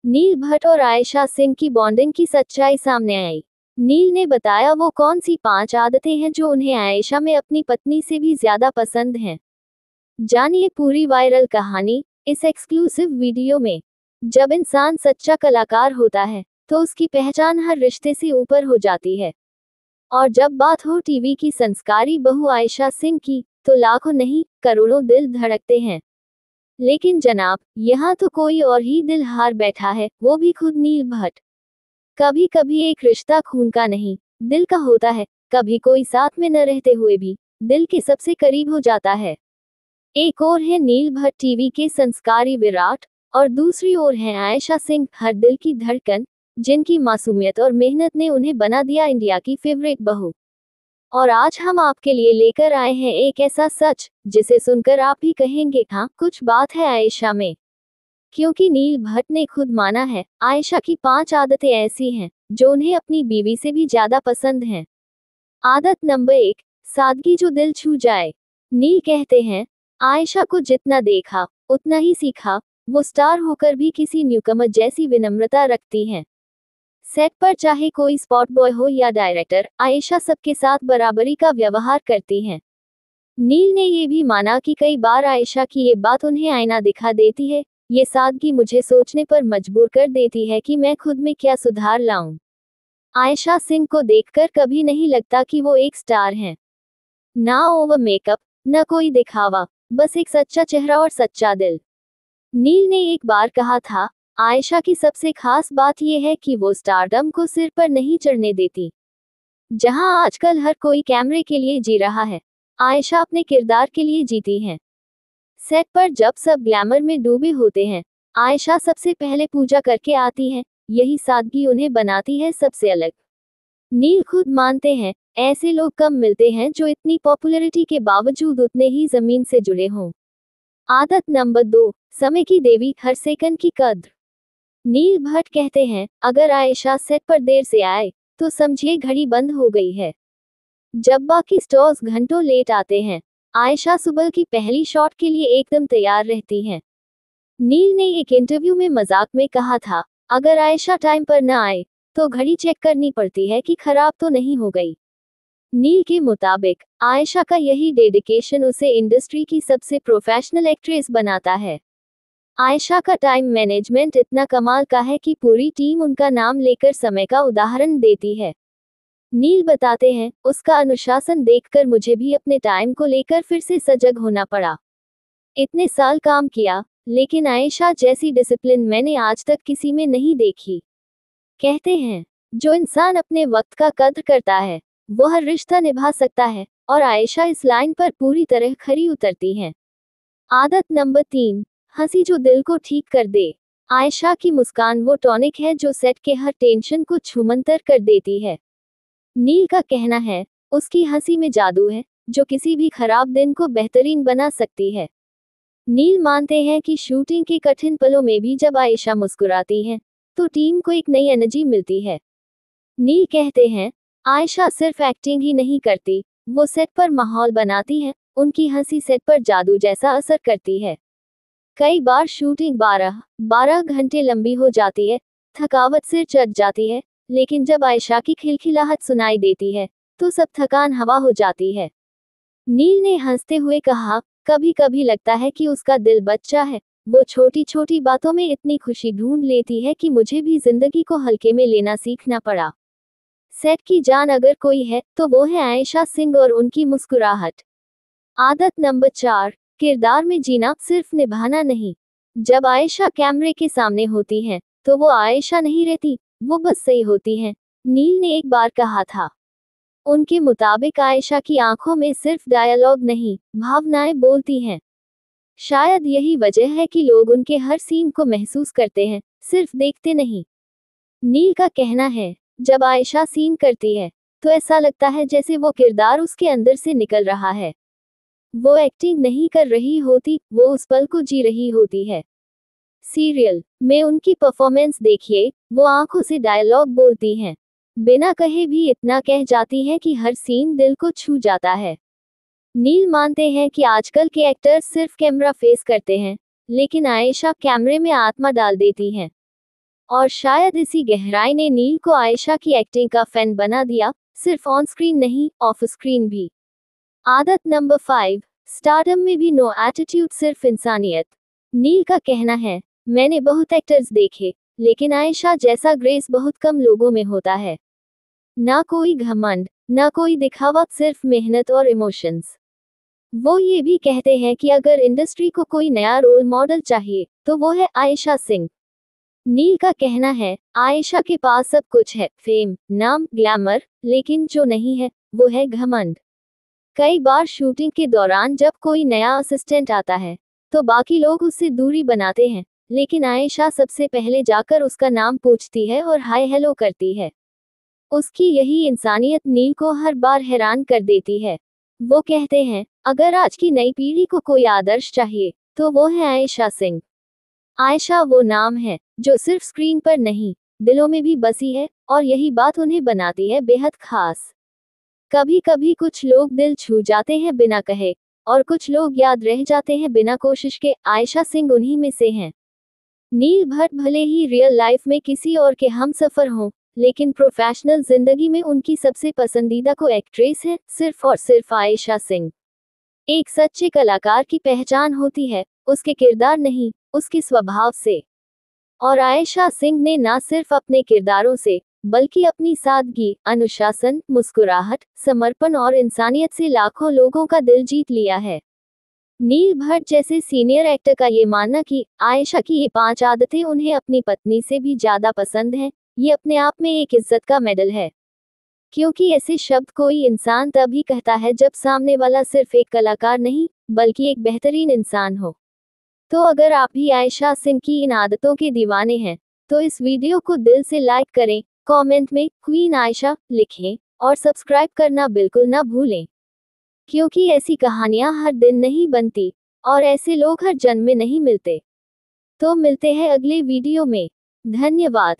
नील भट्ट और आयशा सिंह की बॉन्डिंग की सच्चाई सामने आई। नील ने बताया वो कौन सी 5 आदतें हैं जो उन्हें आयशा में अपनी पत्नी से भी ज्यादा पसंद हैं। जानिए पूरी वायरल कहानी इस एक्सक्लूसिव वीडियो में। जब इंसान सच्चा कलाकार होता है तो उसकी पहचान हर रिश्ते से ऊपर हो जाती है। और जब बात हो टीवी की संस्कारी बहू आयशा सिंह की, तो लाखों नहीं करोड़ों दिल धड़कते हैं। लेकिन जनाब, यहाँ तो कोई और ही दिल हार बैठा है, वो भी खुद नील भट्ट। कभी कभी एक रिश्ता खून का नहीं, दिल का होता है। कभी कोई साथ में न रहते हुए भी दिल के सबसे करीब हो जाता है। एक ओर है नील भट्ट टीवी के संस्कारी विराट, और दूसरी ओर है आयशा सिंह, हर दिल की धड़कन, जिनकी मासूमियत और मेहनत ने उन्हें बना दिया इंडिया की फेवरेट बहू। और आज हम आपके लिए लेकर आए हैं एक ऐसा सच जिसे सुनकर आप भी कहेंगे हाँ कुछ बात है आयशा में। क्योंकि नील भट्ट ने खुद माना है, आयशा की 5 आदतें ऐसी हैं जो उन्हें अपनी बीवी से भी ज्यादा पसंद हैं। आदत नंबर 1, सादगी जो दिल छू जाए। नील कहते हैं, आयशा को जितना देखा उतना ही सीखा। वो स्टार होकर भी किसी न्यूकमर जैसी विनम्रता रखती हैं। सेट पर चाहे कोई स्पॉट बॉय हो या डायरेक्टर, आयशा सबके साथ बराबरी का व्यवहार करती हैं। नील ने ये भी माना कि कई बार आयशा की ये बात उन्हें आईना दिखा देती है। ये सादगी मुझे सोचने पर मजबूर कर देती है कि मैं खुद में क्या सुधार लाऊं। आयशा सिंह को देखकर कभी नहीं लगता कि वो एक स्टार हैं। ना ओवर मेकअप, न कोई दिखावा, बस एक सच्चा चेहरा और सच्चा दिल। नील ने एक बार कहा था, आयशा की सबसे खास बात यह है कि वो स्टारडम को सिर पर नहीं चढ़ने देती। जहां आजकल हर कोई कैमरे के लिए जी रहा है, आयशा अपने किरदार के लिए जीती हैं। सेट पर जब सब ग्लैमर में डूबे होते हैं, आयशा सबसे पहले पूजा करके आती हैं। यही सादगी उन्हें बनाती है सबसे अलग। नील खुद मानते हैं, ऐसे लोग कम मिलते हैं जो इतनी पॉपुलैरिटी के बावजूद उतने ही जमीन से जुड़े हों। आदत नंबर 2, समय की देवी, हर सेकंड की कद्र। नील भट्ट कहते हैं, अगर आयशा सेट पर देर से आए तो समझिए घड़ी बंद हो गई है। जब बाकी स्टार्स घंटों लेट आते हैं, आयशा सुबह की पहली शॉट के लिए एकदम तैयार रहती हैं। नील ने एक इंटरव्यू में मजाक में कहा था, अगर आयशा टाइम पर न आए तो घड़ी चेक करनी पड़ती है कि खराब तो नहीं हो गई। नील के मुताबिक आयशा का यही डेडिकेशन उसे इंडस्ट्री की सबसे प्रोफेशनल एक्ट्रेस बनाता है। आयशा का टाइम मैनेजमेंट इतना कमाल का है कि पूरी टीम उनका नाम लेकर समय का उदाहरण देती है। नील बताते हैं, उसका अनुशासन देखकर मुझे भी अपने टाइम को लेकर फिर से सजग होना पड़ा। इतने साल काम किया, लेकिन आयशा जैसी डिसिप्लिन मैंने आज तक किसी में नहीं देखी। कहते हैं, जो इंसान अपने वक्त का कद्र करता है वो हर रिश्ता निभा सकता है, और आयशा इस लाइन पर पूरी तरह खरी उतरती हैं। आदत नंबर 3, हंसी जो दिल को ठीक कर दे। आयशा की मुस्कान वो टॉनिक है जो सेट के हर टेंशन को छूमंतर कर देती है। नील का कहना है, उसकी हंसी में जादू है जो किसी भी खराब दिन को बेहतरीन बना सकती है। नील मानते हैं कि शूटिंग के कठिन पलों में भी जब आयशा मुस्कुराती है तो टीम को एक नई एनर्जी मिलती है। नील कहते हैं, आयशा सिर्फ एक्टिंग ही नहीं करती, वो सेट पर माहौल बनाती है। उनकी हंसी सेट पर जादू जैसा असर करती है। कई बार शूटिंग 12 घंटे लंबी हो जाती है, थकावट सिर चढ़ जाती है, लेकिन जब आयशा की खिलखिलाहट सुनाई देती है तो सब थकान हवा हो जाती है। नील ने हंसते हुए कहा, कभी कभी लगता है कि उसका दिल बच्चा है। वो छोटी छोटी बातों में इतनी खुशी ढूंढ लेती है कि मुझे भी जिंदगी को हल्के में लेना सीखना पड़ा। सेट की जान अगर कोई है तो वो है आयशा सिंह और उनकी मुस्कुराहट। आदत नंबर 4, किरदार में जीना, सिर्फ निभाना नहीं। जब आयशा कैमरे के सामने होती हैं तो वो आयशा नहीं रहती, वो बस सही होती हैं। नील ने एक बार कहा था, उनके मुताबिक आयशा की आंखों में सिर्फ डायलॉग नहीं, भावनाएं बोलती हैं। शायद यही वजह है कि लोग उनके हर सीन को महसूस करते हैं, सिर्फ देखते नहीं। नील का कहना है, जब आयशा सीन करती है तो ऐसा लगता है जैसे वो किरदार उसके अंदर से निकल रहा है। वो एक्टिंग नहीं कर रही होती, वो उस पल को जी रही होती है। सीरियल में उनकी परफॉर्मेंस देखिए, वो आंखों से डायलॉग बोलती हैं, बिना कहे भी इतना कह जाती हैं कि हर सीन दिल को छू जाता है। नील मानते हैं कि आजकल के एक्टर्स सिर्फ कैमरा फेस करते हैं, लेकिन आयशा कैमरे में आत्मा डाल देती हैं। और शायद इसी गहराई ने नील को आयशा की एक्टिंग का फैन बना दिया, सिर्फ ऑन स्क्रीन नहीं, ऑफ स्क्रीन भी। आदत नंबर 5, स्टारडम में भी नो एटीट्यूड, सिर्फ इंसानियत। नील का कहना है, मैंने बहुत एक्टर्स देखे, लेकिन आयशा जैसा ग्रेस बहुत कम लोगों में होता है। ना कोई घमंड, ना कोई दिखावा, सिर्फ मेहनत और इमोशंस। वो ये भी कहते हैं कि अगर इंडस्ट्री को कोई नया रोल मॉडल चाहिए, तो वो है आयशा सिंह। नील का कहना है, आयशा के पास सब कुछ है, फेम, नाम, ग्लैमर, लेकिन जो नहीं है, वो है घमंड। कई बार शूटिंग के दौरान जब कोई नया असिस्टेंट आता है, तो बाकी लोग उससे दूरी बनाते हैं, लेकिन आयशा सबसे पहले जाकर उसका नाम पूछती है और हाय हेलो करती है। उसकी यही इंसानियत नील को हर बार हैरान कर देती है। वो कहते हैं, अगर आज की नई पीढ़ी को कोई आदर्श चाहिए, तो वो है आयशा सिंह। आयशा वो नाम है, जो सिर्फ स्क्रीन पर नहीं, दिलों में भी बसी है, और यही बात उन्हें बनाती है बेहद खास। कभी कभी कुछ लोग दिल छू जाते हैं बिना कहे, और कुछ लोग याद रह जाते हैं बिना कोशिश के, आयशा सिंह उन्हीं में से हैं। नील भट्ट भले ही रियल लाइफ में किसी और के हमसफर हों, लेकिन प्रोफेशनल जिंदगी में उनकी सबसे पसंदीदा को एक्ट्रेस है, सिर्फ और सिर्फ आयशा सिंह। एक सच्चे कलाकार की पहचान होती है उसके किरदार नहीं, उसके स्वभाव से। और आयशा सिंह ने ना सिर्फ अपने किरदारों से, बल्कि अपनी सादगी, अनुशासन, मुस्कुराहट, समर्पण और इंसानियत से लाखों लोगों का दिल जीत लिया है। नील भट्ट जैसे सीनियर एक्टर का ये मानना कि आयशा की ये 5 आदतें उन्हें अपनी पत्नी से भी ज्यादा पसंद हैं, ये अपने आप में एक इज्जत का मेडल है। क्योंकि ऐसे शब्द कोई इंसान तभी कहता है जब सामने वाला सिर्फ एक कलाकार नहीं, बल्कि एक बेहतरीन इंसान हो। तो अगर आप भी आयशा सिंह की इन आदतों के दीवाने हैं, तो इस वीडियो को दिल से लाइक करें, कमेंट में क्वीन आयशा लिखें, और सब्सक्राइब करना बिल्कुल ना भूलें। क्योंकि ऐसी कहानियां हर दिन नहीं बनती, और ऐसे लोग हर जन्म में नहीं मिलते। तो मिलते हैं अगले वीडियो में। धन्यवाद।